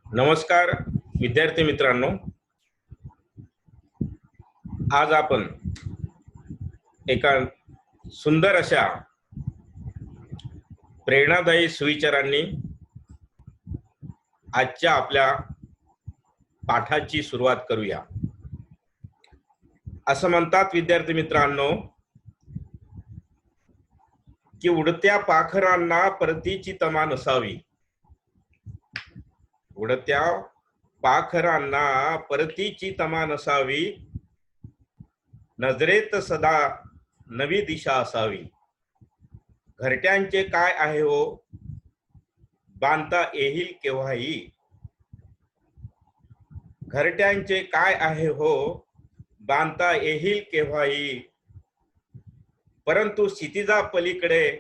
नमस्कार विद्यार्थी मित्रांनो, आज आपण एका सुंदर अशा प्रेरणादायी सुविचारांनी आजच्या आपल्या पाठाची सुरुवात करूया। असं म्हणतात विद्यार्थी मित्रांनो की उडत्या पाखरांना परतीची तमा नसावी। उडत्या पाखरांना परतीची तमा नसावी, नजरेत सदा नवी दिशा असावी। घरट्यांचे काय आहे हो, बांधता येईल केव्हाही। घरट्यांचे काय आहे हो, बांधता येईल केव्हाही। परंतु क्षितिजा पलीकडे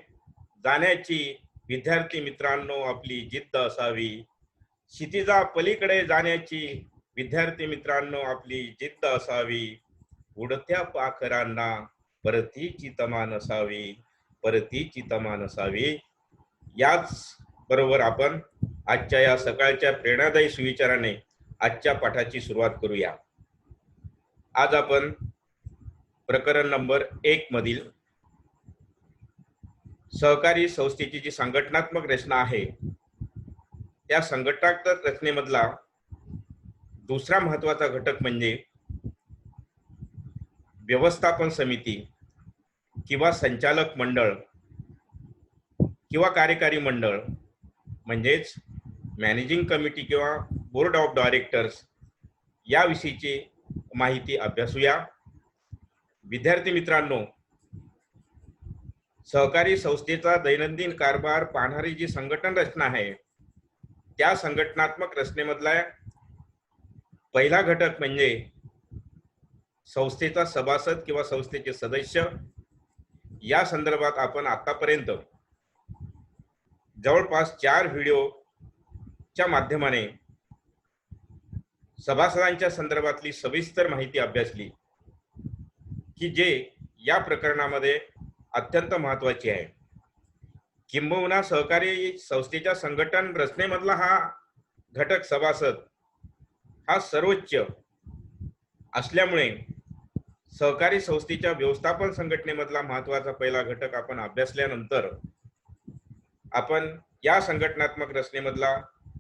जाण्याची विद्यार्थी मित्रांनो आपली जिद्द असावी। क्षितिजा पलीकडे जाण्याची विद्यार्थी मित्रांनो आपली जिद्द असावी। उडत्या पाखरांना परतीची तमा नसावी, परतीची तमा नसावी। याच बरोबर आपण आजच्या या सकाळच्या प्रेरणादायी सुविचाराने आजच्या पाठाची सुरुवात करूया। आज आपण प्रकरण नंबर 1 मधील सहकारी संस्थेची जी संघटनात्मक रचना आहे त्या संघटनात्मक रचनेमधला दुसरा महत्त्वाचा घटक म्हणजे व्यवस्थापन समिती किंवा संचालक मंडळ किंवा कार्यकारी मंडळ म्हणजेच मॅनेजिंग कमिटी किंवा बोर्ड ऑफ डायरेक्टर्स याविषयीची माहिती अभ्यासूया। विद्यार्थी मित्रांनो, सहकारी संस्थेचा दैनंदिन कारभार पाहणारी जी संघटन रचना आहे त्या संघटनात्मक रचनेमधला पहिला घटक म्हणजे संस्थेचा सभासद किंवा संस्थेचे सदस्य। या संदर्भात आपण आतापर्यंत जवळपास 4 व्हिडिओच्या माध्यमाने सभासदांच्या संदर्भातली सविस्तर माहिती अभ्यासली की जे या प्रकरणामध्ये अत्यंत महत्त्वाची आहे। किंबहुना सहकारी संस्थेच्या संघटन रचनेमधला हा घटक सभासद हा सर्वोच्च असल्यामुळे सहकारी संस्थेच्या व्यवस्थापन संघटनेमधला महत्त्वाचा पहिला घटक आपण अभ्यासल्यानंतर आपण या संघटनात्मक रचनेमधला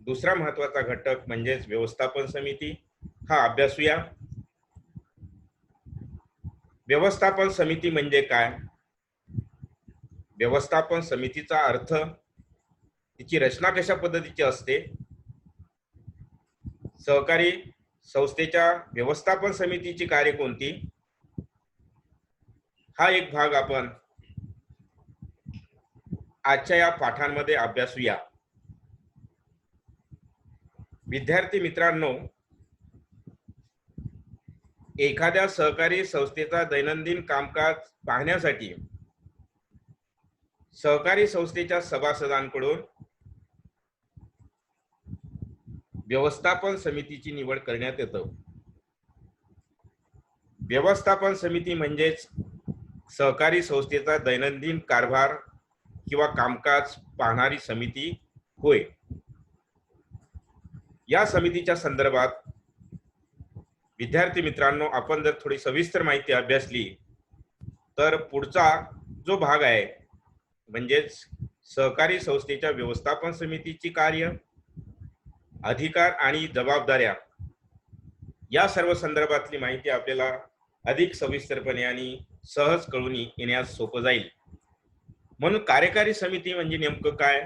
दुसरा महत्त्वाचा घटक म्हणजेच व्यवस्थापन समिती हा अभ्यासूया। व्यवस्थापन समिती म्हणजे काय, व्यवस्थापन समितीचा अर्थ, तिची रचना कशा पद्धतीची असते, सहकारी संस्थेच्या व्यवस्थापन समितीची कार्य कोणती, हा एक भाग आपण आजच्या या पाठांमध्ये अभ्यासूया। विद्यार्थी मित्रांनो, एखाद्या सहकारी संस्थेचा दैनंदिन कामकाज पाहण्यासाठी सहकारी संस्थेच्या सभासदांकडून व्यवस्थापन समितीची निवड करण्यात येतं। व्यवस्थापन समिती म्हणजेच सहकारी संस्थेचा दैनंदिन कारभार किंवा कामकाज पाहणारी समिती होय। या समितीच्या संदर्भात विद्यार्थी मित्रांनो आपण जर थोडी सविस्तर माहिती अभ्यासली तर पुढचा जो भाग आहे म्हणजेच सहकारी संस्थेच्या व्यवस्थापन समितीची कार्य, अधिकार आणि जबाबदाऱ्या या सर्व संदर्भातली माहिती आपल्याला अधिक सविस्तरपणे आणि सहज कळून येण्यास सोपं जाईल। म्हणून कार्यकारी समिती म्हणजे नेमकं काय,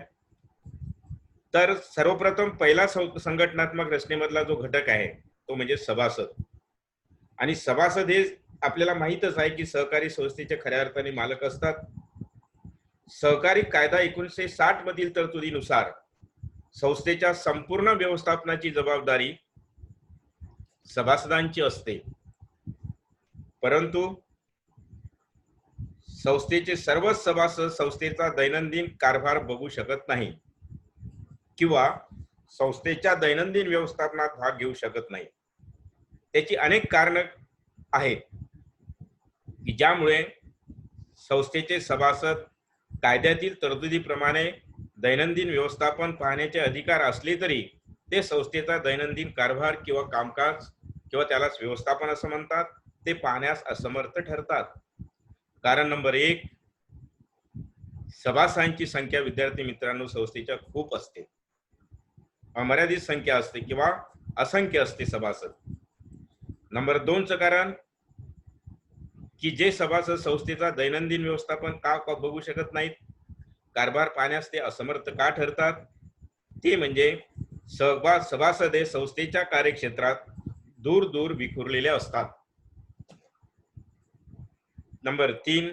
तर सर्वप्रथम पहिला संघटनात्मक रचनेमधला जो घटक आहे तो म्हणजे सभासद। आणि सभासद हे आपल्याला माहीतच आहे की सहकारी संस्थेचे खऱ्या अर्थाने मालक असतात। सहकारी कायदा 1960 मधील तरतुदीनुसार संस्थेच्या संपूर्ण व्यवस्थापनाची जबाबदारी सभासदांची असते, परंतु संस्थेचे सर्वच सभासद संस्थेचा दैनंदिन कारभार बघू शकत नाही किंवा संस्थेच्या दैनंदिन व्यवस्थापनात भाग घेऊ शकत नाही। त्याची अनेक कारणं आहेत की ज्यामुळे संस्थेचे सभासद कायद्यातील तरतुदीप्रमाणे दैनंदिन व्यवस्थापन पाहण्याचे अधिकार असले तरी ते संस्थेचा दैनंदिन कारभार किंवा कामकाज किंवा त्यालाच व्यवस्थापन असं म्हणतात, ते पाहण्यास असमर्थ ठरतात. कारण नंबर 1, सभासदांची संख्या विद्यार्थी मित्रांनो संस्थेच्या खूप असते, अमर्यादित संख्या असते किंवा असंख्य असते सभासद. नंबर 2चं कारण की जे सभासद संस्थेचा दैनंदिन व्यवस्थापन का बघू शकत नाहीत, कारभार पाहण्यास ते असमर्थ का ठरतात, ते म्हणजे सभासद हे संस्थेच्या कार्यक्षेत्रात दूर दूर विखुरलेले असतात. नंबर 3,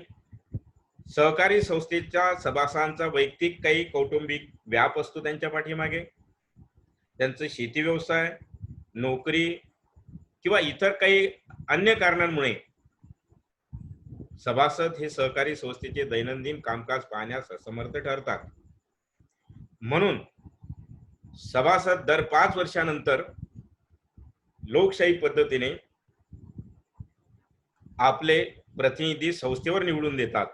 सहकारी संस्थेच्या सभासदांचा वैयक्तिक काही कौटुंबिक व्याप असतो त्यांच्या पाठीमागे, त्यांचं शेती व्यवसाय, नोकरी किंवा इतर काही अन्य कारणांमुळे सभासद हे सहकारी संस्थेचे दैनंदिन कामकाज पाहण्यास असमर्थ ठरतात. म्हणून सभासद दर 5 वर्षानंतर लोकशाही पद्धतीने आपले प्रतिनिधी संस्थेवर निवडून देतात.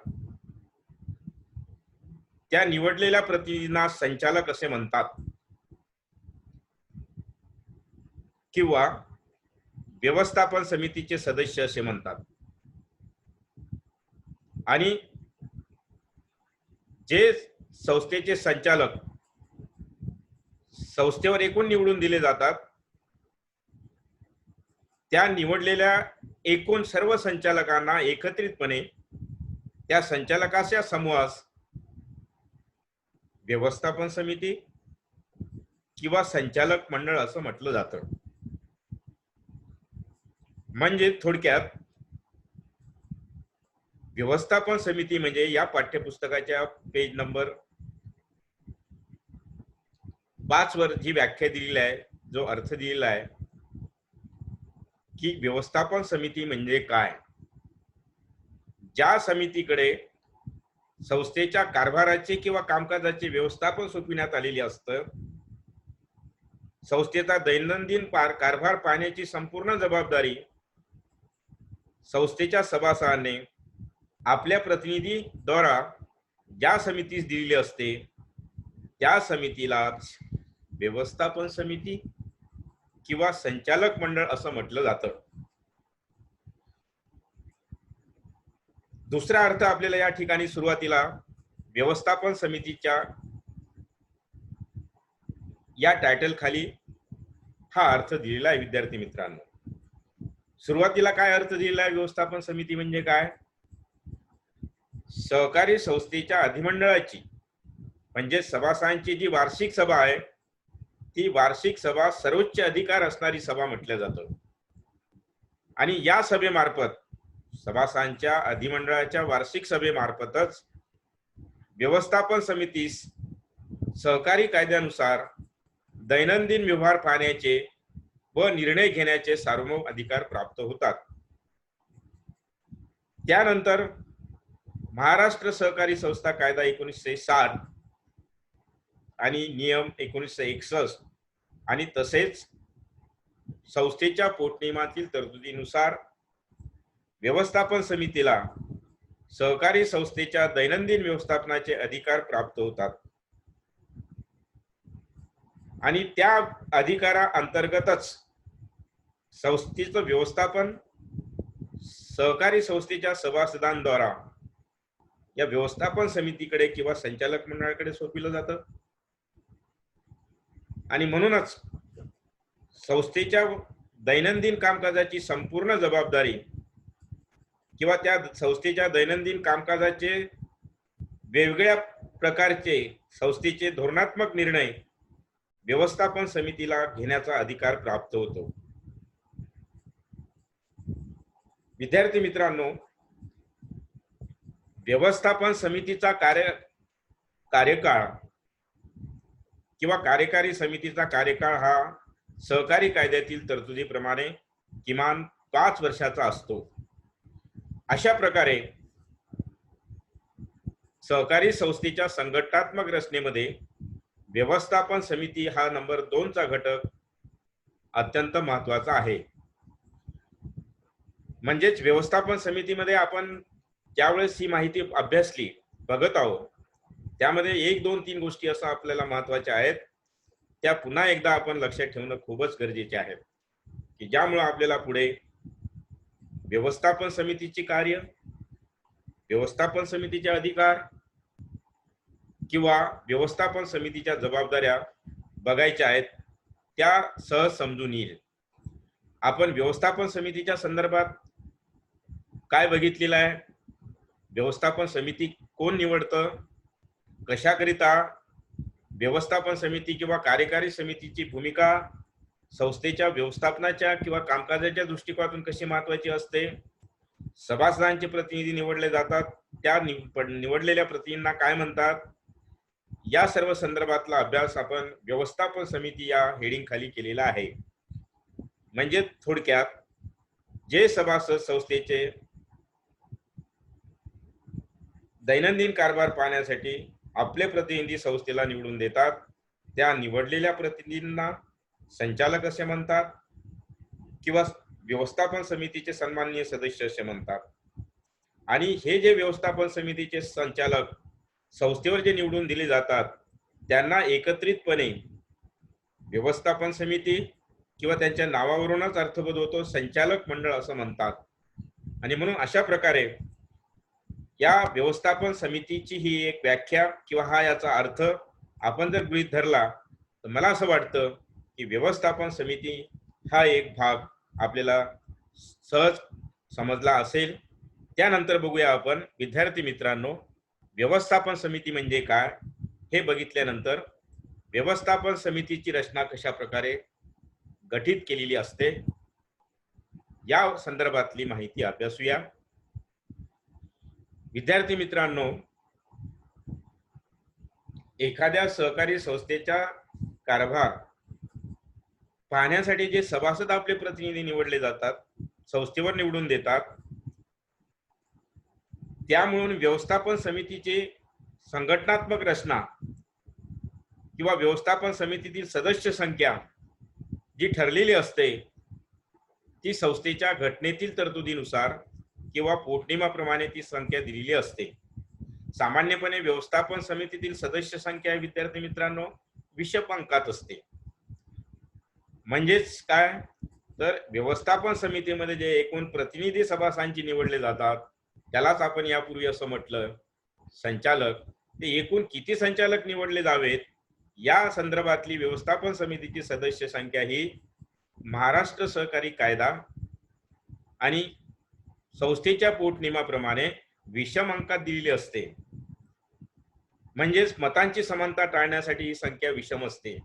त्या निवडलेल्या प्रतिनिधींना संचालक असे म्हणतात किंवा व्यवस्थापन समितीचे सदस्य असे म्हणतात. आणि जे संस्थेचे संचालक संस्थेवर एकूण निवडून दिले जातात, त्या निवडलेल्या एकूण सर्व संचालकांना एकत्रितपणे त्या संचालकाच्या समूहास व्यवस्थापन समिती किंवा संचालक मंडळ असं म्हटलं जातं. म्हणजे थोडक्यात व्यवस्थापन समिती म्हणजे या पाठ्यपुस्तकाच्या पेज नंबर 5 वर जी व्याख्या दिलेली आहे, जो अर्थ दिलेला आहे की व्यवस्थापन समिती म्हणजे काय, ज्या समितीकडे संस्थेच्या कारभाराचे किंवा कामकाजाचे व्यवस्थापन सोपविण्यात आलेले असतं, संस्थेचा दैनंदिन कारभार पाहण्याची संपूर्ण जबाबदारी संस्थेच्या सभासदांनी आपल्या प्रतिनिधी द्वारा ज्या समितीस दिलेली असते, त्या समितीला व्यवस्थापन समिती किंवा संचालक मंडळ असं म्हटलं जातं. दुसरा अर्थ आपल्याला या ठिकाणी सुरुवातीला व्यवस्थापन समितीच्या या टायटल खाली हा अर्थ दिलेला आहे. विद्यार्थी मित्रांनो, सुरुवातीला काय अर्थ दिलेला आहे? व्यवस्थापन समिती म्हणजे काय? सहकारी संस्थेच्या अधिमंडळाची म्हणजे सभासदांची जी वार्षिक सभा आहे, ती वार्षिक सभा सर्वोच्च अधिकार असणारी सभा म्हटलं जातं. आणि या सभेमार्फत सभासदांच्या अधिमंडळाच्या वार्षिक सभेमार्फतच व्यवस्थापन समितीस सहकारी कायद्यानुसार दैनंदिन व्यवहार पाहण्याचे व निर्णय घेण्याचे सार्वभौम अधिकार प्राप्त होतात. त्यानंतर महाराष्ट्र सहकारी संस्था कायदा 1960 आणि नियम 1961 आणि तसेच संस्थेच्या पोटनियमातील तरतुदीनुसार व्यवस्थापन समितीला सहकारी संस्थेच्या दैनंदिन व्यवस्थापनाचे अधिकार प्राप्त होतात आणि त्या अधिकारा अंतर्गतच संस्थेचं व्यवस्थापन सहकारी संस्थेच्या सभासदांद्वारा या व्यवस्थापन समितीकडे किंवा संचालक मंडळाकडे सोपविलं जातं. आणि म्हणूनच संस्थेच्या दैनंदिन कामकाजाची संपूर्ण जबाबदारी किंवा त्या संस्थेच्या दैनंदिन कामकाजाचे वेगवेगळ्या प्रकारचे संस्थेचे धोरणात्मक निर्णय व्यवस्थापन समितीला घेण्याचा अधिकार प्राप्त होतो. विद्यार्थी मित्रांनो, व्यवस्थापन समितीचा कार्यकाळ किंवा कार्यकारी समितीचा कार्यकाळ हा सहकारी कायद्यातील तरतुदीप्रमाणे किमान 5 वर्षाचा असतो. अशा प्रकारे सहकारी संस्थेच्या संघटनात्मक रचनेमध्ये व्यवस्थापन समिती हा नंबर 2 चा घटक अत्यंत महत्वाचा आहे. म्हणजेच व्यवस्थापन समितीमध्ये आपण त्यावेळेस ही माहिती अभ्यासली बघत आहोत, त्यामध्ये 1, 2, 3 गोष्टी असं आपल्याला महत्वाच्या आहेत. त्या पुन्हा एकदा आपण लक्षात ठेवणं खूपच गरजेचे आहे, की ज्यामुळे आपल्याला पुढे व्यवस्थापन समितीची कार्य, व्यवस्थापन समितीचे अधिकार किंवा व्यवस्थापन समितीच्या जबाबदाऱ्या बघायच्या आहेत, त्या सहज समजून येईल. आपण व्यवस्थापन समितीच्या संदर्भात काय बघितलेलं आहे, व्यवस्थापन समिती कोण निवडतं, कशाकरिता, व्यवस्थापन समिती किंवा कार्यकारी समितीची भूमिका संस्थेच्या व्यवस्थापनाच्या किंवा कामकाजाच्या दृष्टिकोनातून कशी महत्वाची असते, सभासदांचे प्रतिनिधी निवडले जातात, त्या निवडलेल्या प्रतिनिधींना काय म्हणतात, या सर्व संदर्भातला अभ्यास आपण व्यवस्थापन समिती या हेडिंग खाली केलेला आहे. म्हणजे थोडक्यात जे सभासद संस्थेचे दैनंदिन कारभार पाहण्यासाठी आपले प्रतिनिधी संस्थेला निवडून देतात, त्या निवडलेल्या प्रतिनिधींना संचालक असे म्हणतात किंवा व्यवस्थापन समितीचे सन्माननीय सदस्य असे म्हणतात. आणि हे जे व्यवस्थापन समितीचे संचालक संस्थेवर जे निवडून दिले जातात, त्यांना एकत्रितपणे व्यवस्थापन समिती किंवा त्यांच्या नावावरूनच अर्थबोध होतो संचालक मंडळ असं म्हणतात. आणि म्हणून अशा प्रकारे या व्यवस्थापन समितीची ही एक व्याख्या किंवा हा याचा अर्थ आपण जर गृहीत धरला, तर मला असं वाटतं की व्यवस्थापन समिती हा एक भाग आपल्याला सहज समजला असेल. त्यानंतर बघूया आपण विद्यार्थी मित्रांनो, व्यवस्थापन समिती म्हणजे काय हे बघितल्यानंतर व्यवस्थापन समितीची रचना कशा प्रकारे गठीत केलेली असते या संदर्भातली माहिती अभ्यासूया. विद्यार्थी मित्रांनो, एखाद्या सहकारी संस्थेचा कारभार पाहण्यासाठी जे सभासद आपले प्रतिनिधी निवडले जातात, संस्थेवर निवडून देतात, त्यामुळे व्यवस्थापन समितीची संघटनात्मक रचना किंवा व्यवस्थापन समितीतील सदस्य संख्या जी ठरलेली असते ती संस्थेच्या घटनेतील तरतुदीनुसार किंवा पोटनियमाप्रमाणे ती संख्या दिलेली असते. सामान्यपणे व्यवस्थापन समितीतील सदस्य संख्या विद्यार्थी मित्रांनो विषम अंकात असते. म्हणजेच काय, तर व्यवस्थापन समितीमध्ये जे एकूण प्रतिनिधी सभासदांची निवडले जातात त्यालाच आपण यापूर्वी असं म्हटलं संचालक. ते एकूण किती संचालक निवडले जावेत या संदर्भातली व्यवस्थापन समितीची सदस्य संख्या ही महाराष्ट्र सहकारी कायदा आणि संस्थेच्या पोटनियमाप्रमाणे विषम अंकात दिलेली असते. म्हणजेच मतांची समानता टाळण्यासाठी ही संख्या विषम असते.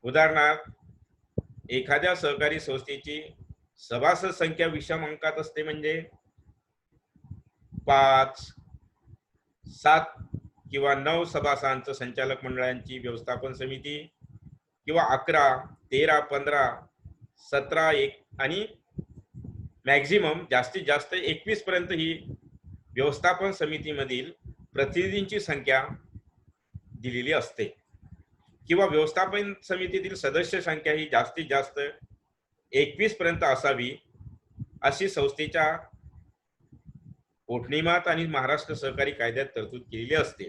उदाहरणार्थ, एखाद्या सहकारी संस्थेची सभासद संख्या विषम अंकात असते, म्हणजे 5, 7 किंवा 9 सभासदांचं संचालक मंडळांची व्यवस्थापन समिती किंवा 11, 13, 15, 17 आणि मॅक्झिमम जास्तीत जास्त 21 पर्यंत ही व्यवस्थापन समितीमधील प्रतिनिधींची संख्या दिलेली असते. किंवा व्यवस्थापन समितीतील सदस्य संख्या ही जास्तीत जास्त 21 पर्यंत असावी अशी संस्थेच्या पोटनियमात आणि महाराष्ट्र सहकारी कायद्यात तरतूद केलेली असते.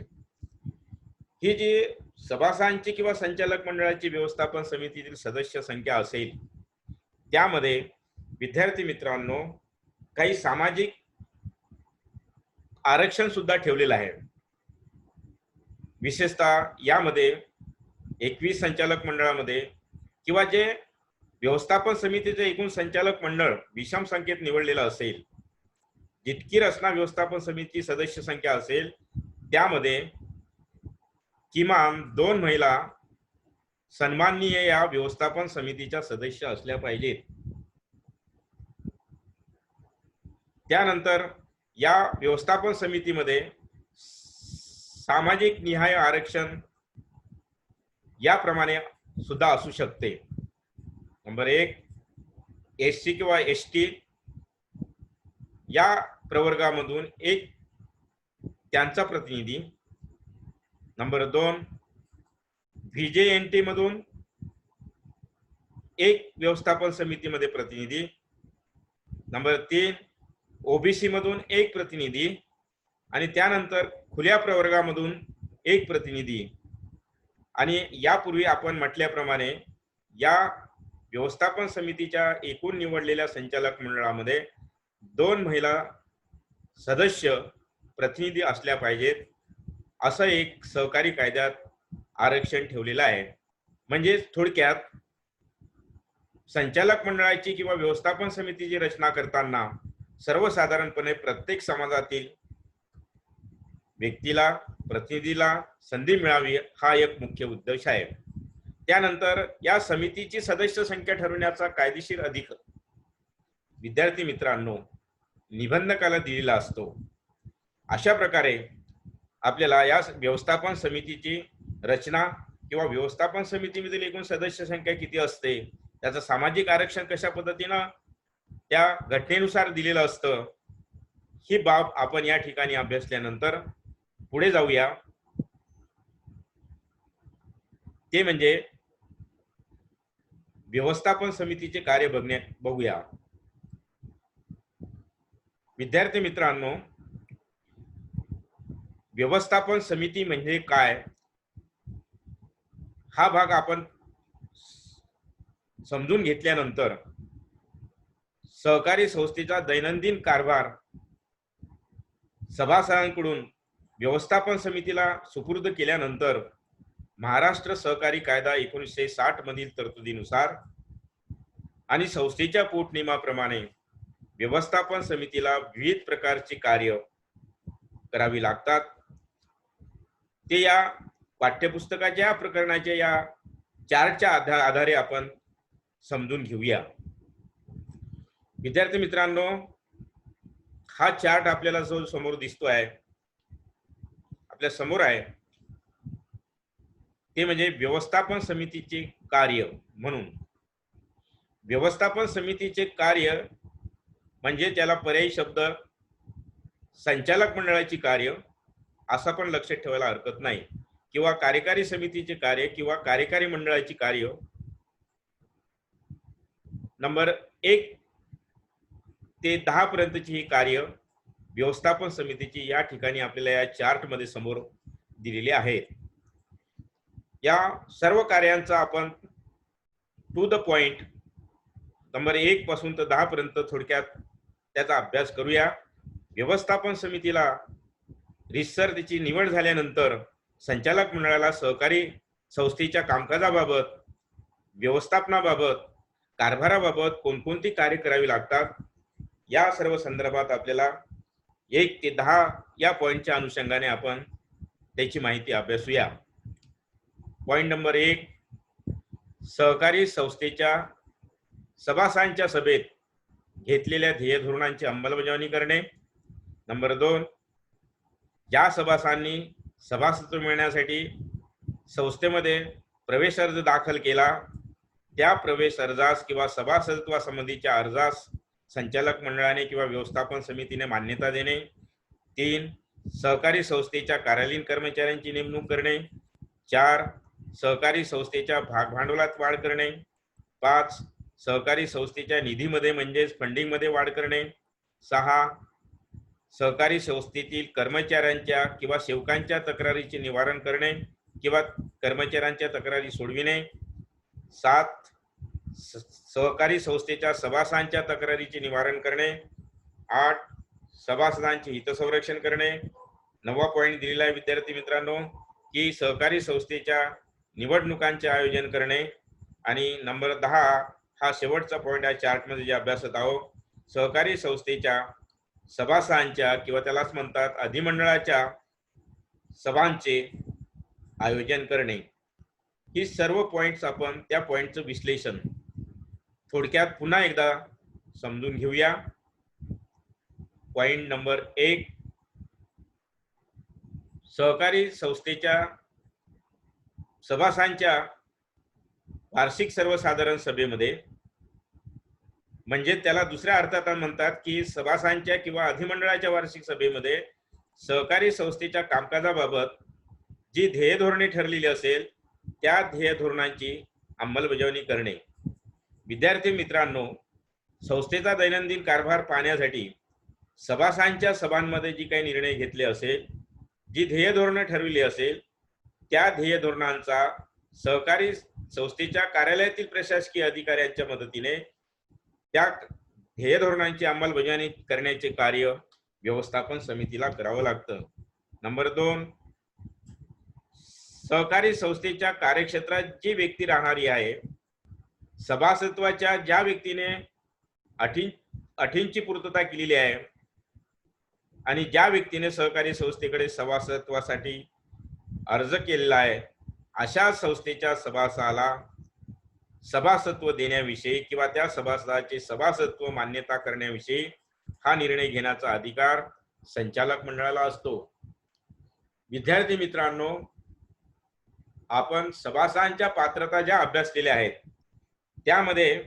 ही जी सभासदांची किंवा संचालक मंडळाची व्यवस्थापन समितीतील सदस्य संख्या असेल त्यामध्ये विद्यार्थी मित्रांनो काही सामाजिक आरक्षण सुद्धा ठेवलेलं आहे. विशेषतः यामध्ये 21 संचालक मंडळामध्ये किंवा जे व्यवस्थापन समितीचे एकूण संचालक मंडळ विषम संख्येत निवडलेलं असेल, जितकी रचना व्यवस्थापन समितीची सदस्य संख्या असेल त्यामध्ये किमान 2 महिला सन्माननीय या व्यवस्थापन समितीच्या सदस्य असल्या पाहिजेत. त्यानंतर या व्यवस्थापन समितीमध्ये सामाजिक निहाय आरक्षण याप्रमाणे सुद्धा असू शकते. नंबर 1, एससी किंवा एसटी या प्रवर्गामधून एक त्यांचा प्रतिनिधी. नंबर 2, व्हीजेएनटी मधून एक व्यवस्थापन समितीमध्ये प्रतिनिधी. नंबर 3, ओबीसी मधून एक प्रतिनिधी आणि त्यानंतर खुल्या प्रवर्गामधून एक प्रतिनिधी. आणि यापूर्वी आपण म्हटल्याप्रमाणे या व्यवस्थापन समितीच्या एकूण निवडलेल्या संचालक मंडळामध्ये 2 महिला सदस्य प्रतिनिधी असल्या पाहिजेत, असं एक सहकारी कायद्यात आरक्षण ठेवलेलं आहे. म्हणजे थोडक्यात संचालक मंडळाची किंवा व्यवस्थापन समितीची रचना करताना सर्वसाधारणपणे प्रत्येक समाजातील व्यक्तीला, प्रतिनिधीला संधी मिळावी हा एक मुख्य उद्देश आहे. त्यानंतर या समितीची सदस्य संख्या ठरवण्याचा कायदेशीर अधिकार विद्यार्थी मित्रांनो निबंधकाला दिलेला असतो. अशा प्रकारे आपल्याला या व्यवस्थापन समितीची रचना किंवा व्यवस्थापन समितीमधील एकूण सदस्य संख्या किती असते, त्याचं सामाजिक आरक्षण कशा पद्धतीनं त्या घटनेनुसार दिलेलं असतं, ही बाब आपण या ठिकाणी अभ्यासल्यानंतर पुढे जाऊया. ते म्हणजे व्यवस्थापन समितीचे कार्य बघूया. विद्यार्थी मित्रांनो, व्यवस्थापन समिती म्हणजे काय हा भाग आपण समजून घेतल्यानंतर सहकारी संस्थेचा दैनंदिन कारभार सभासदांकडून व्यवस्थापन समितीला सुपूर्द केल्यानंतर महाराष्ट्र सहकारी कायदा 1960 मधील तरतुदीनुसार आणि संस्थेच्या पोटनियमाप्रमाणे व्यवस्थापन समितीला विविध प्रकारची कार्य करावी लागतात. ते या पाठ्यपुस्तकाच्या प्रकरणाच्या या चार्टच्या आधारे आपण समजून घेऊया. विद्यार्थी मित्रांनो, हा चार्ट आपल्याला जो समोर दिसतो आहे, आपल्या समोर आहे, ते म्हणजे व्यवस्थापन समितीचे कार्य. म्हणून व्यवस्थापन समितीचे कार्य म्हणजे त्याला पर्यायी शब्द संचालक मंडळाची कार्य असं पण लक्षात ठेवायला हरकत नाही, किंवा कार्यकारी समितीचे कार्य किंवा कार्यकारी मंडळाची कार्य. नंबर 1 ते 10 पर्यंतची ही कार्य व्यवस्थापन समितीची या ठिकाणी आपल्याला या चार्ट मध्ये समोर दिलेली आहेत. या सर्व कार्यांचा आपण टू द पॉइंट नंबर 1 पासून तर 10 पर्यंत थोडक्यात त्याचा अभ्यास करूया. व्यवस्थापन समितीला रितसर त्याची निवड झाल्यानंतर संचालक मंडळाला सहकारी संस्थेच्या कामकाजाबाबत, व्यवस्थापनाबाबत, कारभाराबाबत कोणकोणती कार्य करावी लागतात या सर्व संदर्भात आपल्याला 1 ते 10 या पॉइंटच्या अनुषंगाने आपण त्याची माहिती अभ्यासूया. पॉइंट नंबर 1, सहकारी संस्थेच्या सभासदांच्या सभेत घेतलेल्या ध्येय धोरणांची अंमलबजावणी करणे. नंबर 2, ज्या सभासदांनी सभासदत्व मिळण्यासाठी संस्थेमध्ये प्रवेश अर्ज दाखल केला त्या प्रवेश अर्जास किंवा सभासदत्वासंबंधीच्या अर्जास संचालक मंडळाने किंवा व्यवस्थापन समितीने मान्यता देणे. 3, सहकारी संस्थेच्या कार्यालयीन कर्मचाऱ्यांची नेमणूक करणे. 4, सहकारी संस्थेच्या भागभांडवलात वाढ करणे. 5, सहकारी संस्थेच्या निधीमध्ये म्हणजेच फंडिंग मध्ये वाढ करणे. 6, सहकारी संस्थेतील कर्मचाऱ्यांच्या किंवा सेवकांच्या तक्रारीचे निवारण करणे किंवा कर्मचाऱ्यांच्या तक्रारी सोडविणे. 7, सहकारी संस्थेच्या सभासदांच्या तक्रारीचे निवारण करणे. 8, सभासदांचे हितसंरक्षण करणे. 9वा पॉइंट दिलेला आहे विद्यार्थी मित्रांनो की सहकारी संस्थेच्या निवडणुकांचे आयोजन करणे. आणि नंबर 10 हा शेवटचा पॉइंट आहे चार्ट मध्ये जे अभ्यासत आहोत, सहकारी संस्थेच्या सभासदांच्या किंवा त्यालाच म्हणतात अधिमंडळाच्या सभांचे आयोजन करणे. ही सर्व पॉइंट्स आपण त्या पॉइंटचं विश्लेषण थोडक्यात पुन्हा एकदा समजून घेऊया. पॉइंट नंबर 1, सहकारी संस्थेच्या सभासदांच्या वार्षिक सर्वसाधारण सभेमध्ये, म्हणजे त्याला दुसऱ्या अर्थात म्हणतात की सभासदांच्या किंवा अधिमंडळाच्या वार्षिक सभेमध्ये सहकारी संस्थेच्या कामकाजाबाबत जी ध्येय धोरणे ठरलेली असेल त्या ध्येय धोरणांची अंमलबजावणी करणे. विद्यार्थी मित्रांनो, संस्थेचा दैनंदिन कारभार पाहण्यासाठी सभासदांच्या सभांमध्ये जी काही निर्णय घेतले असेल, जी ध्येय धोरणे ठरविली असेल त्या ध्येय धोरणांचा सहकारी संस्थेच्या कार्यालयातील प्रशासकीय अधिकाऱ्यांच्या मदतीने त्या ध्येय धोरणांची अंमलबजावणी करण्याचे कार्य व्यवस्थापन समितीला करावं लागतं. नंबर 2, सहकारी संस्थेच्या कार्यक्षेत्रात जी व्यक्ती राहणारी आहे, सभासत्वाच्या ज्या व्यक्तीने अटींची पूर्तता केलेली आहे आणि ज्या व्यक्तीने सहकारी संस्थेकडे सभासत्वासाठी अर्ज केलेला आहे, अशा संस्थेच्या सभासदाला सभासत्व देण्याविषयी किंवा त्या सभासदाचे सभासत्व मान्यता करण्याविषयी हा निर्णय घेण्याचा अधिकार संचालक मंडळाला असतो. विद्यार्थी मित्रांनो, आपण सभासदांच्या पात्रता ज्या अभ्यासलेल्या आहेत, त्यामध्ये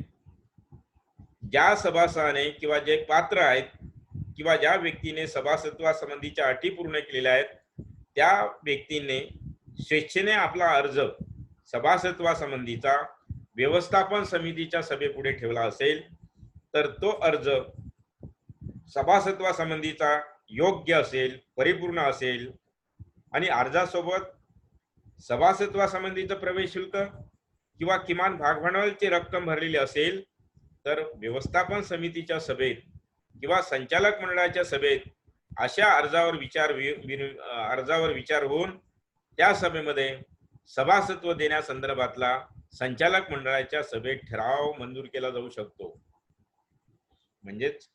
ज्या सभासदाने किंवा जे पात्र आहेत किंवा ज्या व्यक्तीने सभासत्वासंबंधीच्या अटी पूर्ण केलेल्या आहेत, त्या व्यक्तीने स्वेच्छेने आपला अर्ज सभासत्वासंबंधीचा व्यवस्थापन समितीच्या सभेपुढे ठेवला असेल तर तो अर्ज सभासत्वासंबंधीचा योग्य असेल, परिपूर्ण असेल आणि अर्जासोबत सभासत्वासंबंधीचं प्रवेश शुल्क किंवा किमान भागभांडवलची रक्कम भरलेली असेल तर व्यवस्थापन समितीच्या सभेत किंवा संचालक मंडळाच्या सभेत अशा अर्जावर विचार होऊन त्या सभेमध्ये सभासत्व देण्यासंदर्भातला संचालक मंडळाच्या सभेत ठराव मंजूर केला जाऊ शकतो. म्हणजेच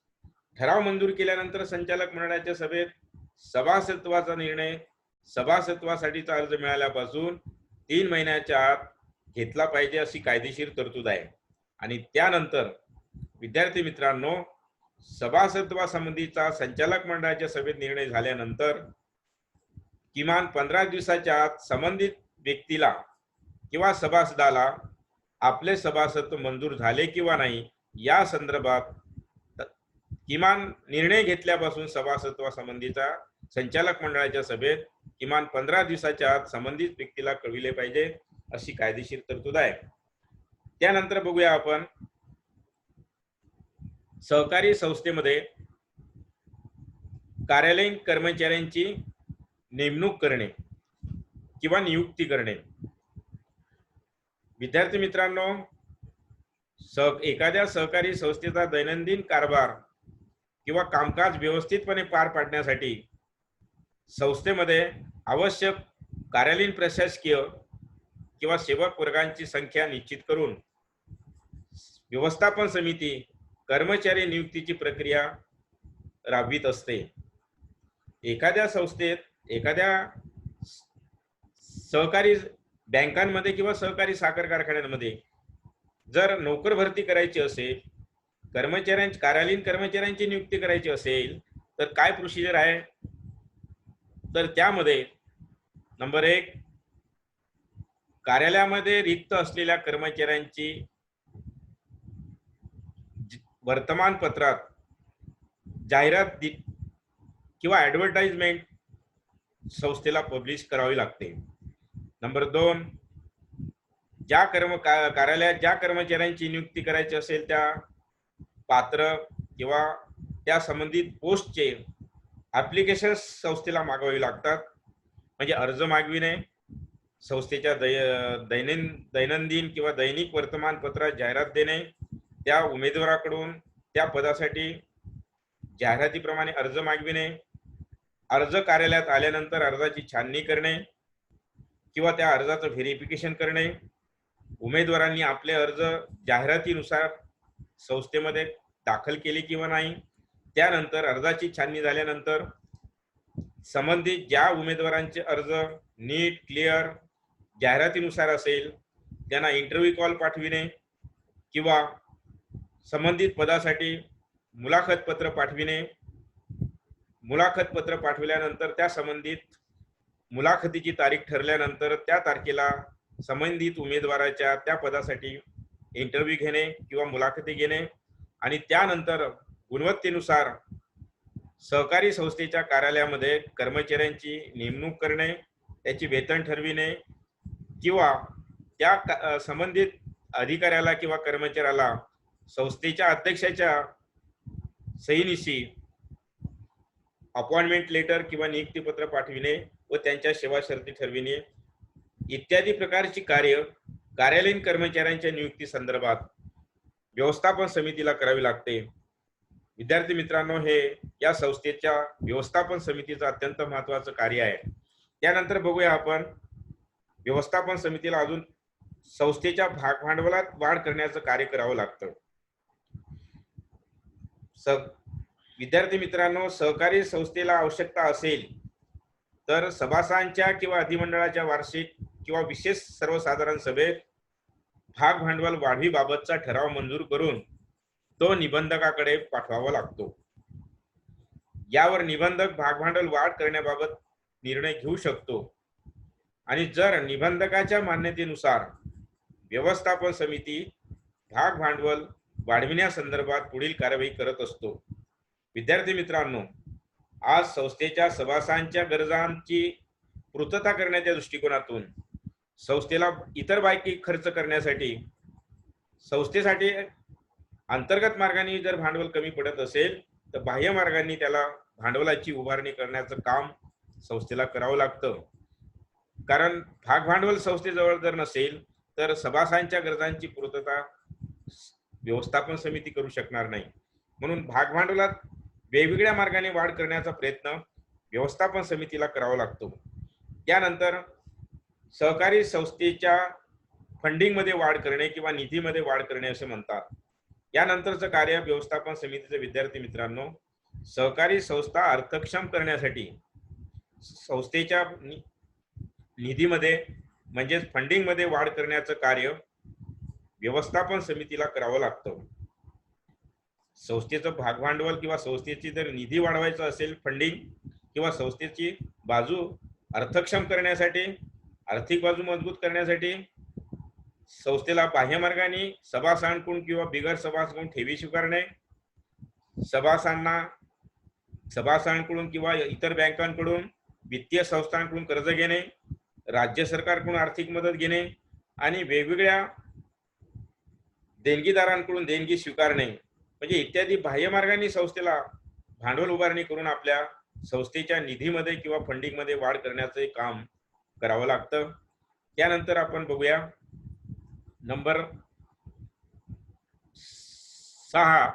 ठराव मंजूर केल्यानंतर संचालक मंडळाच्या सभेत सभासत्वाचा निर्णय सभासत्वासाठीचा अर्ज मिळाल्यापासून 3 महिन्याच्या आत घेतला पाहिजे अशी कायदेशीर तरतूद आहे. आणि त्यानंतर विद्यार्थी मित्रांनो, सभासत्वासंबंधीचा संचालक मंडळाच्या सभेत निर्णय झाल्यानंतर किमान 15 दिवसाच्या आत संबंधित व्यक्तीला किंवा सभासदाला आपले सभासत्व मंजूर झाले किंवा नाही या संदर्भात किमान निर्णय घेतल्यापासून सभासत्वासंबंधीचा संचालक मंडळाच्या सभेत किमान 15 दिवसाच्या आत संबंधित व्यक्तीला कळविले पाहिजे अशी कायदेशीर तरतूद आहे. त्यानंतर बघूया आपण सहकारी संस्थेमध्ये कार्यालयीन कर्मचाऱ्यांची नेमणूक करणे किंवा नियुक्ती करणे. विद्यार्थी मित्रांनो, एखाद्या सहकारी संस्थेचा दैनंदिन कारभार किंवा कामकाज व्यवस्थितपणे पार पाडण्यासाठी संस्थेमध्ये आवश्यक कार्यालयीन प्रशासकीय किंवा सेवक वर्गांची संख्या निश्चित करून व्यवस्थापन समिती कर्मचारी नियुक्तीची प्रक्रिया राबवित असते. एखाद्या संस्थेत, एखाद्या सहकारी बँकांमध्ये किंवा सहकारी साखर कारखान्यांमध्ये जर नोकर भरती करायची असेल, कार्यालयीन कर्मचाऱ्यांची नियुक्ती करायची असेल तर काय प्रोसिजर आहे? तर त्यामध्ये नंबर 1, कार्यालयामध्ये रिक्त असलेल्या कर्मचाऱ्यांची वर्तमानपत्रात जाहिरात किंवा ऍडव्हर्टाइजमेंट संस्थेला पब्लिश करावी लागते. नंबर 2, कार्यालयात ज्या कर्मचाऱ्यांची नियुक्ती करायची असेल त्या पात्र किंवा त्या संबंधित पोस्टचे ऍप्लिकेशन संस्थेला मागवावी लागतात. म्हणजे अर्ज मागविणे, संस्थेच्या दैनंदिन किंवा दैनिक वर्तमानपत्रात जाहिरात देणे, त्या उमेदवाराकडून त्या पदासाठी जाहिरातीप्रमाणे अर्ज मागविणे, अर्ज कार्यालयात आल्यानंतर अर्जाची छाननी करणे किंवा त्या अर्जाचं व्हेरिफिकेशन करणे, उमेदवारांनी आपले अर्ज जाहिरातीनुसार संस्थेमध्ये दाखल केले किंवा नाही, त्यानंतर अर्जाची छाननी झाल्यानंतर संबंधित ज्या उमेदवारांचे अर्ज नीट क्लिअर जाहिरातीनुसार असेल त्यांना इंटरव्ह्यू कॉल पाठविणे किंवा संबंधित पदासाठी मुलाखत पत्र पाठविणे. मुलाखत पत्र पाठविल्यानंतर त्या संबंधित मुलाखतीची तारीख ठरल्यानंतर त्या तारखेला संबंधित उमेदवाराच्या त्या पदासाठी इंटरव्ह्यू घेणे किंवा मुलाखती घेणे आणि त्यानंतर गुणवत्तेनुसार सहकारी संस्थेच्या कार्यालयामध्ये कर्मचाऱ्यांची नेमणूक करणे, त्याची वेतन ठरविणे किंवा त्या संबंधित अधिकाऱ्याला किंवा कर्मचाऱ्याला संस्थेच्या अध्यक्षाच्या सहीनिशी अपॉइंटमेंट लेटर किंवा नियुक्तीपत्र पाठविणे व त्यांच्या सेवा शर्ती ठरविणे इत्यादी प्रकारची कार्य कार्यालयीन कर्मचाऱ्यांच्या नियुक्ती संदर्भात व्यवस्थापन समितीला करावी लागते. विद्यार्थी मित्रांनो, हे या संस्थेच्या व्यवस्थापन समितीचं अत्यंत महत्वाचं कार्य आहे. त्यानंतर बघूया आपण व्यवस्थापन समितीला अजून संस्थेच्या भागभांडवलात वाढ करण्याचं कार्य करावं लागतं. विद्यार्थी मित्रांनो, सहकारी संस्थेला आवश्यकता असेल तर सभासदांच्या किंवा अधिमंडळाच्या वार्षिक किंवा विशेष सर्वसाधारण सभेत भाग भांडवल वाढीबाबतचा ठराव मंजूर करून तो निबंधकाकडे पाठवावा लागतो. यावर निबंधक भागभांडवल वाढ करण्याबाबत निर्णय घेऊ शकतो आणि जर निबंधकाच्या मान्यतेनुसार व्यवस्थापन समिती भाग भांडवल वाढविण्यासंदर्भात पुढील कारवाई करत असतो. विद्यार्थी मित्रांनो, आज संस्थेच्या सभासदांच्या गरजांची पूर्तता करण्याच्या दृष्टिकोनातून संस्थेला इतर बाकी खर्च करण्यासाठी संस्थेसाठी अंतर्गत मार्गाने जर भांडवल कमी पडत असेल तर बाह्य मार्गाने त्याला भांडवलाची उभारणी करण्याचं काम संस्थेला करावं लागतं. कारण भाग भांडवल संस्थेजवळ जर नसेल तर सभासदांच्या गरजांची पूर्तता व्यवस्थापन समिती करू शकणार नाही. म्हणून भाग भांडवलात वेगवेगळ्या मार्गाने वाढ करण्याचा प्रयत्न व्यवस्थापन समितीला करावा लागतो. त्यानंतर सहकारी संस्थेच्या फंडिंग मध्ये वाढ करणे किंवा निधीमध्ये वाढ करणे असे म्हणतात. यानंतरचं कार्य व्यवस्थापन समितीचे विद्यार्थी मित्रांनो, सहकारी संस्था अर्थक्षम करण्यासाठी संस्थेच्या निधीमध्ये म्हणजेच फंडिंग मध्ये वाढ करण्याचं कार्य व्यवस्थापन समितीला करावं लागतं. संस्थेचं भागभांडवल किंवा संस्थेची जर निधी वाढवायचा असेल, फंडिंग किंवा संस्थेची बाजू अर्थक्षम करण्यासाठी, आर्थिक बाजू मजबूत करण्यासाठी संस्थेला बाह्य मार्गाने सभासदांकडून किंवा बिगर सभासदांकडून ठेवी स्वीकारणे, सभासदांकडून किंवा इतर बँकांकडून वित्तीय संस्थांकडून कर्ज घेणे, राज्य सरकारकडून आर्थिक मदत घेणे आणि वेगवेगळ्या देणगीदारांकडून देणगी स्वीकारणे म्हणजे इत्यादी बाह्य मार्गाने संस्थेला भांडवल उभारणी करून आपल्या संस्थेच्या निधीमध्ये किंवा फंडिंग मध्ये वाढ करण्याचे काम करावं लागतं. त्यानंतर आपण बघूया नंबर 6,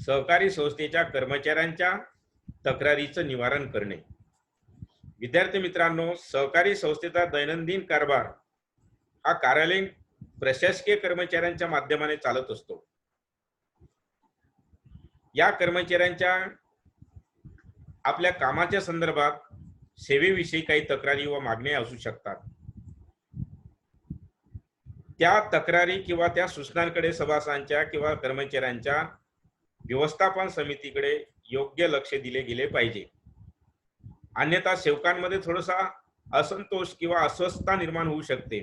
सहकारी संस्थेच्या कर्मचाऱ्यांच्या तक्रारीचं निवारण करणे. विद्यार्थी मित्रांनो, सहकारी संस्थेचा दैनंदिन कारभार हा कार्यालयीन प्रशासकीय कर्मचाऱ्यांच्या माध्यमाने चालत असतो. या कर्मचाऱ्यांच्या आपल्या कामाच्या संदर्भात सेवेविषयी काही तक्रारी व मागण्या असू शकतात. त्या तक्रारी किंवा त्या सूचनांकडे सभासदांच्या किंवा कर्मचाऱ्यांच्या व्यवस्थापन समितीकडे योग्य लक्ष दिले गेले पाहिजे. अन्यथा सेवकांमध्ये थोडासा असंतोष किंवा अस्वस्थता निर्माण होऊ शकते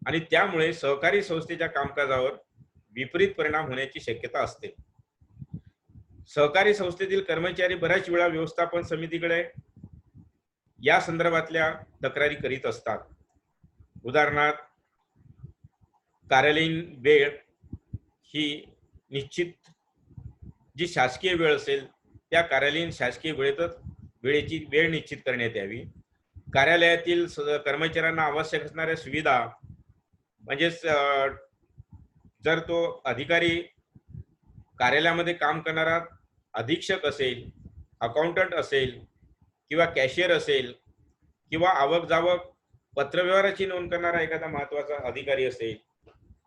आणि त्यामुळे सहकारी संस्थेच्या कामकाजावर विपरीत परिणाम होण्याची शक्यता असते. सहकारी संस्थेतील कर्मचारी बऱ्याच वेळा व्यवस्थापन समितीकडे या संदर्भातल्या तक्रारी करीत असतात. उदाहरणार्थ, कार्यालयीन वेळ ही निश्चित जी शासकीय वेळ असेल त्या कार्यालयीन शासकीय वेळेची वेळ निश्चित करण्यात यावी. कार्यालयातील कर्मचाऱ्यांना आवश्यक असणाऱ्या सुविधा म्हणजेच जर तो अधिकारी कार्यालयामध्ये काम करणारा अधीक्षक असेल, अकाउंटंट असेल किंवा कॅशियर असेल किंवा आवक जावक पत्रव्यवहाराची नोंद करणारा एखादा महत्वाचा अधिकारी असेल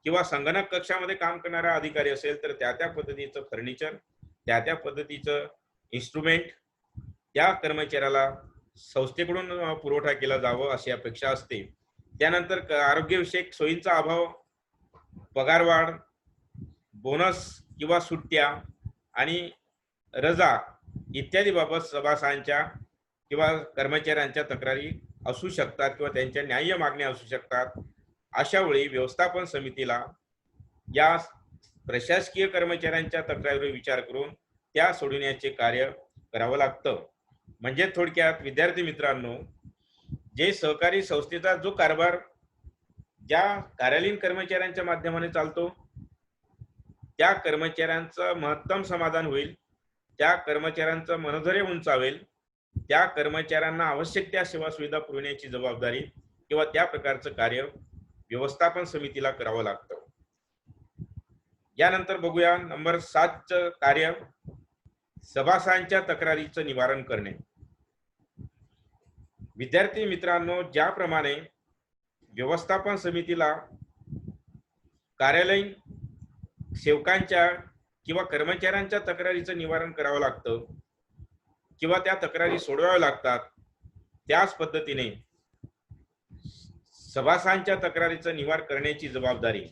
किंवा संगणक कक्षामध्ये काम करणारा अधिकारी असेल तर त्या पद्धतीचं फर्निचर, त्या पद्धतीचं इन्स्ट्रुमेंट त्या कर्मचाऱ्याला संस्थेकडून पुरवठा केला जावं अशी अपेक्षा असते. त्यानंतर आरोग्यविषयक सोयींचा अभाव, पगारवाढ, बोनस किंवा सुट्ट्या आणि रजा इत्यादी बाबत सभासदांच्या किंवा कर्मचाऱ्यांच्या तक्रारी असू शकतात किंवा त्यांच्या न्याय्य मागण्या असू शकतात. अशा वेळी व्यवस्थापन समितीला या प्रशासकीय कर्मचाऱ्यांच्या तक्रारीवर विचार करून त्या सोडवण्याचे कार्य करावं लागतं. म्हणजे थोडक्यात विद्यार्थी मित्रांनो, जे सहकारी संस्थेचा जो कारभार ज्या कार्यालयीन कर्मचाऱ्यांच्या माध्यमाने चालतो त्या कर्मचाऱ्यांचं महत्तम समाधान होईल, त्या कर्मचाऱ्यांचं मनोधैर्य उंचावेल त्या कर्मचाऱ्यांना आवश्यक त्या सेवा सुविधा पुरवण्याची जबाबदारी किंवा त्या प्रकारचं कार्य व्यवस्थापन समितीला करावं लागतं. यानंतर बघूया नंबर 7चं कार्य सभासदांच्या तक्रारीचं निवारण करणे. विद्यार्थी मित्रांनो, ज्याप्रमाणे व्यवस्थापन समितीला कार्यालयीन सेवकांच्या किंवा कर्मचाऱ्यांच्या तक्रारीचं निवारण करावं लागतं किंवा त्या तक्रारी सोडवाव्या लागतात, त्याच पद्धतीने सभासदांच्या तक्रारीचं निवारण करण्याची जबाबदारी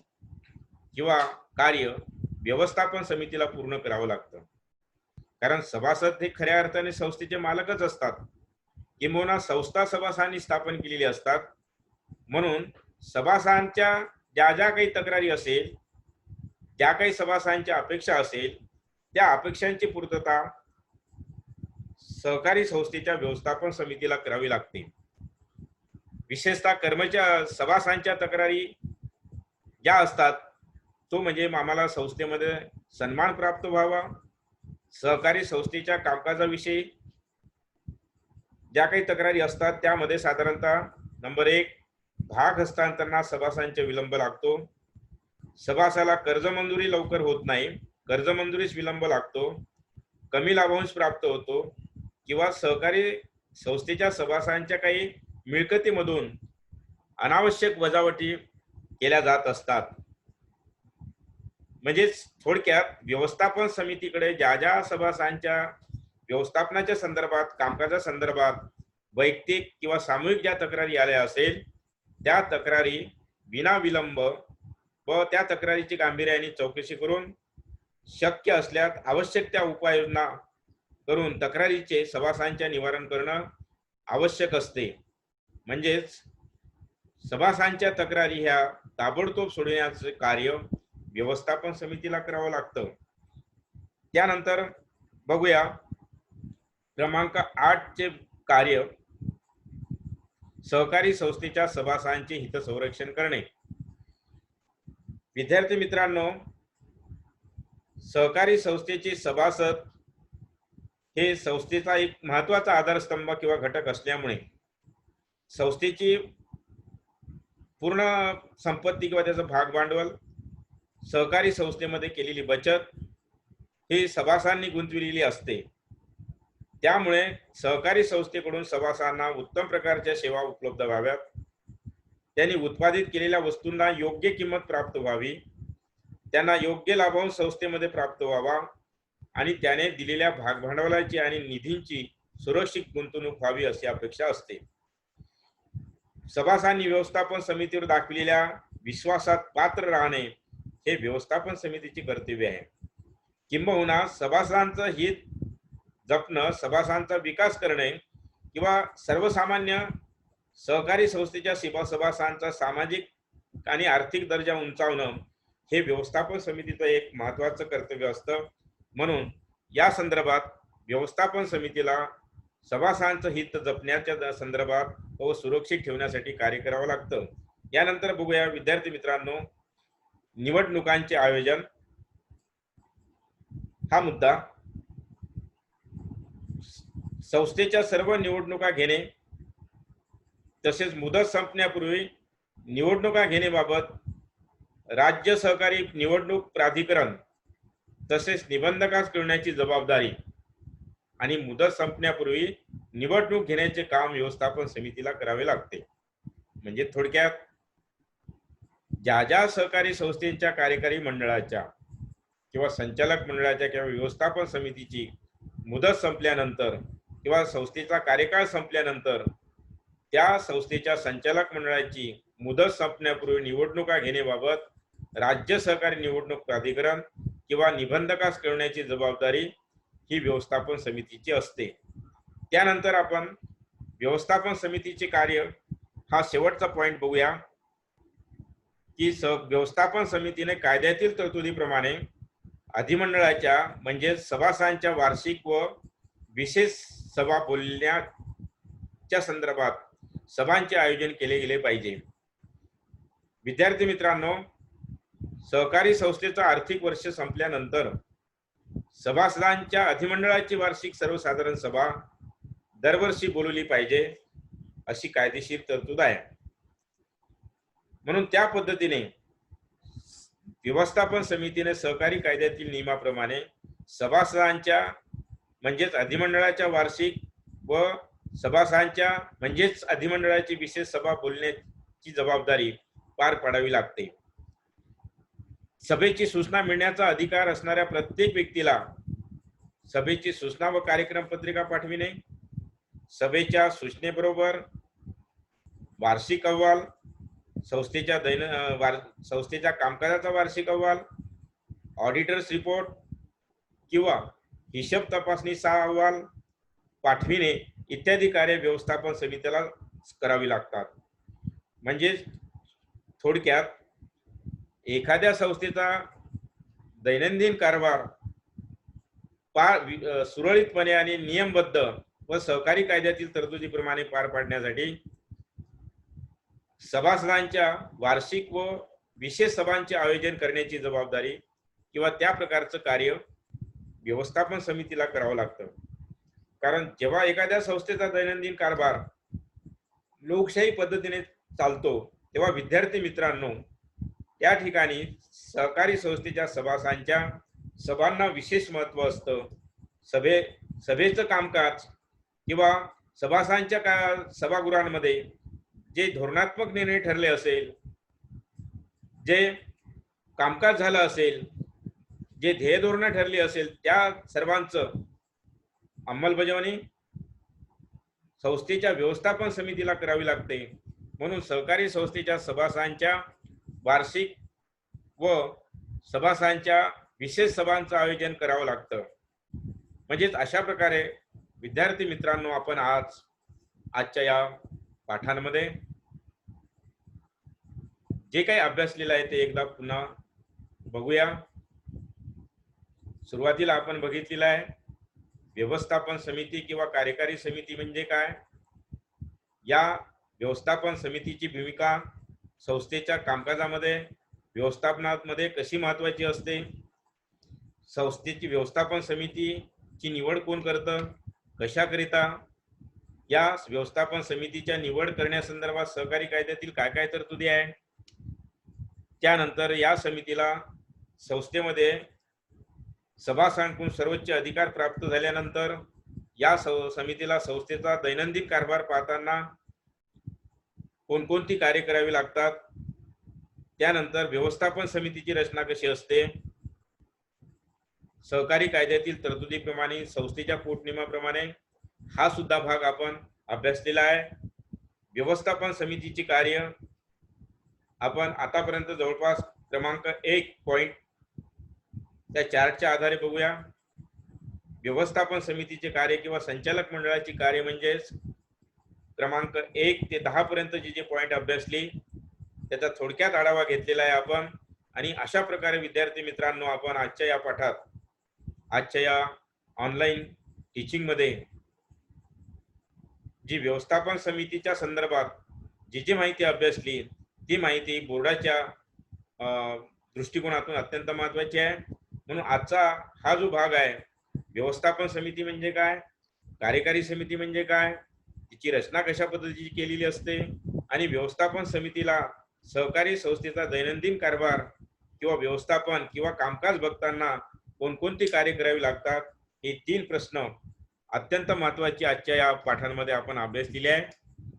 किंवा कार्य व्यवस्थापन समितीला पूर्ण करावं लागतं. कारण सभासद हे खऱ्या अर्थाने संस्थेचे मालकच असतात, किंबहुना संस्था सभासदांनी स्थापन केलेली असतात. म्हणून सभासदांच्या ज्या ज्या काही तक्रारी असेल, ज्या काही सभासदांच्या अपेक्षा असेल, त्या अपेक्षांची पूर्तता सहकारी संस्थेच्या व्यवस्थापन समितीला करावी लागते. विशेषतः सभासदांच्या तक्रारी ज्या असतात, तो म्हणजे आम्हाला संस्थेमध्ये सन्मान प्राप्त व्हावा, सहकारी संस्थेच्या कामकाजाविषयी ज्या काही तक्रारी असतात त्यामध्ये साधारणतः नंबर 1 भाग हस्तांतरणात सभासदांचा विलंब लागतो, सभासदाला कर्ज मंजुरी लवकर होत नाही, कर्ज मंजुरीस विलंब लागतो, कमी लाभांश प्राप्त होतो किंवा सहकारी संस्थेच्या सभासदांच्या काही मिळकतीमधून अनावश्यक वजावटी केल्या जात असतात. म्हणजे थोडक्यात व्यवस्थापन समितीकडे ज्या ज्या सभासदांच्या व्यवस्थापनाच्या संदर्भात, कामकाजा संदर्भात वैयक्तिक किंवा सामूहिक ज्या तक्रारी आल्या असेल, त्या तक्रारी विनाविलंब व त्या तक्रारीची गांभीर्याने चौकशी करून शक्य असल्यास आवश्यक त्या उपाययोजना करून तक्रारीचे सभासदांच्या निवारण करणं आवश्यक असते. म्हणजेच सभासदांच्या तक्रारी ह्या ताबडतोब सोडवण्याचे कार्य व्यवस्थापन समितीला करावं लागतं. त्यानंतर बघूया क्रमांक 8चे कार्य सहकारी संस्थेच्या सभासदांचे हितसंरक्षण करणे. विद्यार्थी मित्रांनो, सहकारी संस्थेचे सभासद हे संस्थेचा एक महत्वाचा आधारस्तंभ किंवा घटक असल्यामुळे संस्थेची पूर्ण संपत्ती किंवा त्याचं भाग भांडवल, सहकारी संस्थेमध्ये केलेली बचत ही सभासदांनी गुंतविलेली असते. त्यामुळे सहकारी संस्थेकडून सभासदांना उत्तम प्रकारच्या सेवा उपलब्ध व्हाव्यात, त्यांनी उत्पादित केलेल्या वस्तूंना योग्य किंमत प्राप्त व्हावी, त्यांना योग्य लाभांश संस्थेमध्ये प्राप्त व्हावा आणि त्याने दिलेल्या भागभांडवलाची आणि निधींची सुरक्षित गुंतवणूक व्हावी अशी अपेक्षा असते. सभासदांनी व्यवस्थापन समितीवर दाखविलेल्या विश्वासात पात्र राहणे हे व्यवस्थापन समितीचे कर्तव्य आहे. किंबहुना सभासदांचं हित जपणं, सभासदांचा विकास करणे किंवा सर्वसामान्य सहकारी संस्थेच्या सभासदांचा सामाजिक आणि आर्थिक दर्जा उंचावणं हे व्यवस्थापन समितीचं एक महत्वाचं कर्तव्य असतं. म्हणून या संदर्भात व्यवस्थापन समितीला सभासदांचं हित जपण्याच्या संदर्भात व सुरक्षित ठेवण्यासाठी कार्य करावं लागतं. यानंतर बघूया विद्यार्थी मित्रांनो, निवडणुकांचे आयोजन हा मुद्दा. संस्थेच्या सर्व निवडणुका घेणे तसेच मुदत संपण्यापूर्वी निवडणुका घेण्याबाबत राज्य सहकारी निवडणूक प्राधिकरण तसेच निबंधकास कळवण्याची जबाबदारी आणि मुदत संपण्यापूर्वी निवडणूक घेण्याचे काम व्यवस्थापन समितीला करावे लागते. म्हणजे थोडक्यात ज्या ज्या सहकारी संस्थेच्या कार्यकारी मंडळाच्या किंवा संचालक मंडळाच्या किंवा व्यवस्थापन समितीची मुदत संपल्यानंतर किंवा संस्थेचा कार्यकाळ संपल्यानंतर त्या संस्थेच्या संचालक मंडळाची मुदत संपण्यापूर्वी निवडणुका घेण्याबाबत राज्य सहकारी निवडणूक प्राधिकरण किंवा निबंधकास कळवण्याची जबाबदारी ही व्यवस्थापन समितीची असते. त्यानंतर आपण व्यवस्थापन समितीचे कार्य हा शेवटचा पॉइंट बघूया की व्यवस्थापन समितीने कायद्यातील तरतुदीप्रमाणे अधिमंडळाच्या म्हणजे सभासदांच्या वार्षिक व विशेष सभा बोलण्याच्या संदर्भात सभांचे आयोजन केले गेले पाहिजे. विद्यार्थी मित्रांनो, सहकारी संस्थेचा आर्थिक वर्ष संपल्यानंतर सभासदांच्या अधिमंडळाची वार्षिक सर्वसाधारण सभा दरवर्षी बोलवली पाहिजे अशी कायदेशीर तरतूद आहे. म्हणून त्या पद्धतीने व्यवस्थापन समितीने सहकारी कायद्यातील नियमाप्रमाणे सभासदांच्या म्हणजेच अधिमंडळाच्या वार्षिक व सभासदांच्या म्हणजेच अधिमंडळाची विशेष सभा बोलण्याची जबाबदारी पार पाडावी लागते. सभेची सूचना मिळण्याचा अधिकार असणाऱ्या प्रत्येक व्यक्तीला सभेची सूचना व कार्यक्रम पत्रिका पाठविणे, सभेच्या सूचनेबरोबर वार्षिक अहवाल, संस्थेच्या कामकाजाचा वार्षिक अहवाल, ऑडिटर्स रिपोर्ट किंवा हिशोब तपासणीचा अहवाल पाठविणे इत्यादी कार्य व्यवस्थापन समितीला करावी लागतात. म्हणजे थोडक्यात एखाद्या संस्थेचा दैनंदिन कारभार सुरळीतपणे आणि नियमबद्ध व सहकारी कायद्यातील तरतुदीप्रमाणे पार पाडण्यासाठी सभासदांच्या वार्षिक व विशेष सभांचे आयोजन करण्याची जबाबदारी किंवा त्या प्रकारचं कार्य व्यवस्थापन समितीला करावं लागतं. कारण जेव्हा एखाद्या संस्थेचा दैनंदिन कारभार लोकशाही पद्धतीने चालतो तेव्हा विद्यार्थी मित्रांनो त्या ठिकाणी सहकारी संस्थेच्या सभांना विशेष महत्व असतं. सभेचं कामकाज किंवा सभासदांच्या सभागृहांमध्ये जे धोरणात्मक निर्णय ठरले असेल, जे कामकाज झालं असेल, जे ध्येय धोरण ठरली असेल त्या सर्वांचं अंमलबजावणी संस्थेच्या व्यवस्थापन समितीला करावी लागते. म्हणून सहकारी संस्थेच्या सभासदांच्या वार्षिक व सभासदांच्या विशेष सभांचं आयोजन करावं लागतं. म्हणजेच अशा प्रकारे विद्यार्थी मित्रांनो आपण आजच्या या पाठांमध्ये जे काही अभ्यासलेलं आहे ते एकदा पुन्हा बघूया. सुरुवातीला आपण बघितलेलं आहे व्यवस्थापन समिती किंवा कार्यकारी समिती म्हणजे काय. या व्यवस्थापन समितीची भूमिका संस्थेच्या कामकाजामध्ये व्यवस्थापनामध्ये कशी महत्वाची असते, संस्थेची व्यवस्थापन समितीची निवड कोण करतं, कशाकरिता, या व्यवस्थापन समितीच्या निवड करण्यासंदर्भात सहकारी कायद्यातील काय काय तरतुदी आहे, त्यानंतर या समितीला संस्थेमध्ये सभासदांकडून सर्वोच्च अधिकार प्राप्त झाल्यानंतर या समितीला संस्थेचा दैनंदिन कारभार पाहताना कोणकोणती कार्य करावी लागतात, त्यानंतर व्यवस्थापन समितीची रचना कशी असते, सहकारी कायद्यातील तरतुदीप्रमाणे संस्थेच्या पोटनियमाप्रमाणे हा सुद्धा भाग आपण अभ्यासलेला आहे. व्यवस्थापन समितीची कार्य आपण आतापर्यंत जवळपास क्रमांक 1 पॉइंट त्या चार्टच्या आधारे बघूया. व्यवस्थापन समितीचे कार्य किंवा संचालक मंडळाची कार्य म्हणजेच क्रमांक 1 ते 10 पर्यंतची जे पॉइंट अभ्यासली त्याचा थोडक्यात आढावा घेतलेला आहे आपण. आणि अशा प्रकारे विद्यार्थी मित्रांनो आपण आजच्या या पाठात आजच्या या ऑनलाईन टीचिंग मध्ये जी व्यवस्थापन समितीच्या संदर्भात जी माहिती अभ्यासली ती माहिती बोर्डाच्या दृष्टिकोनातून अत्यंत महत्वाची आहे. म्हणून आजचा हा जो भाग आहे व्यवस्थापन समिती म्हणजे काय, कार्यकारी समिती म्हणजे काय, तिची रचना कशा पद्धतीची केलेली असते आणि व्यवस्थापन समितीला सहकारी संस्थेचा दैनंदिन कारभार किंवा व्यवस्थापन किंवा कामकाज बघताना कोणकोणती कार्य करावी लागतात, हे 3 प्रश्न अत्यंत महत्वाची आजच्या या पाठांमध्ये आपण अभ्यासलेले आहे.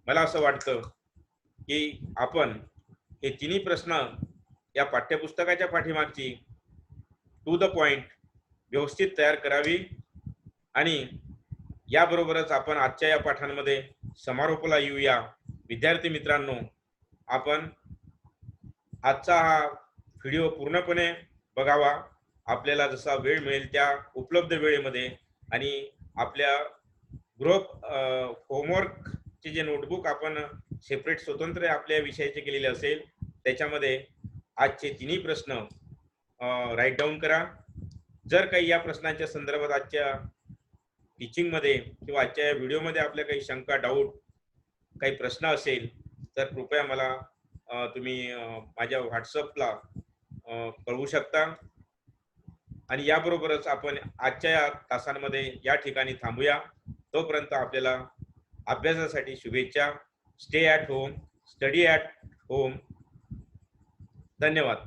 मला असं वाटतं की आपण हे 3 प्रश्न या पाठ्यपुस्तकाच्या पाठीमागची टू द पॉइंट व्यवस्थित तयार करावी. आणि याबरोबरच आपण आजच्या या पाठांमध्ये समारोपाला येऊया. विद्यार्थी मित्रांनो आपण आजचा हा व्हिडिओ पूर्णपणे बघावा. आपल्याला जसा वेळ मिळेल त्या उपलब्ध वेळेमध्ये आणि आपल्या ग्रुप होमवर्कचे जे नोटबुक आपण सेपरेट स्वतंत्र आपल्या विषयाचे केलेले असेल त्याच्यामध्ये आजचे 3 प्रश्न राईट डाऊन करा. जर काही या प्रश्नांच्या संदर्भात आजच्या टीचिंग मध्ये किंवा आजच्या या व्हिडिओमध्ये आपल्या काही शंका, डाऊट, काही प्रश्न असेल तर कृपया मला तुम्ही माझ्या व्हॉट्सअपला कळवू शकता. आणि याबरोबरच आपण आजच्या या तासांमध्ये या ठिकाणी थांबूया. तोपर्यंत आपल्याला अभ्यासासाठी शुभेच्छा. Stay at home, study at home. धन्यवाद.